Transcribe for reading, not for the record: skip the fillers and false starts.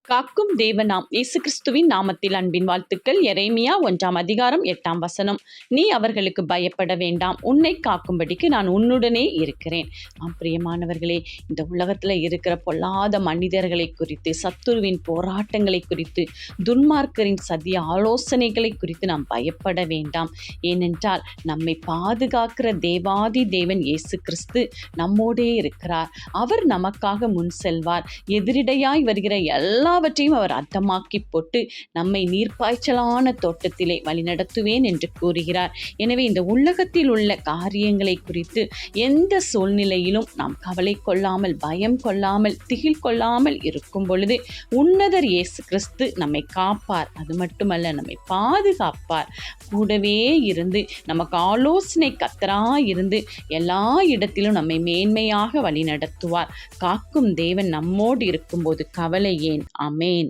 காக்கும் தேவனாம் இயேசு கிறிஸ்துவின் நாமத்தில் அன்பின் வாழ்த்துக்கள். எரேமியா 1 நீ அவர்களுக்கு பயப்பட வேண்டாம், உன்னை காக்கும்படிக்கு நான் உன்னுடனே இருக்கிறேன். பிரியமானவர்களே, இந்த உலகத்தில் இருக்கிற பொல்லாத மனிதர்களை குறித்து, சத்துருவின் போராட்டங்களை குறித்து, துன்மார்க்கரின் சதிய ஆலோசனைகளை குறித்து நாம் பயப்பட வேண்டாம். ஏனென்றால் நம்மை பாதுகாக்கிற தேவாதி தேவன் இயேசு கிறிஸ்து நம்மோடே இருக்கிறார். அவர் நமக்காக முன் செல்வார். எதிரிடையாய் வருகிற எல்லாவற்றையும் அவர் அர்த்தமாக்கி போட்டு நம்மை நீர்ப்பாய்ச்சலான தோட்டத்திலே வழிநடத்துவேன் என்று கூறுகிறார். எனவே இந்த உலகத்தில் உள்ள காரியங்களை குறித்து எந்த சூழ்நிலையிலும் நாம் கவலை கொள்ளாமல், பயம் கொள்ளாமல், திகில் கொள்ளாமல் இருக்கும் பொழுது உன்னதர் இயேசு கிறிஸ்து நம்மை காப்பார். அது மட்டுமல்ல, நம்மை பாதுகாப்பார். கூடவே இருந்து நமக்கு ஆலோசனை கர்த்தராயிருந்து எல்லா இடத்திலும் நம்மை மேன்மையாக வழி நடத்துவார். காக்கும் தேவன் நம்மோடு இருக்கும்போது கவலை ஏன்? ஆமென்.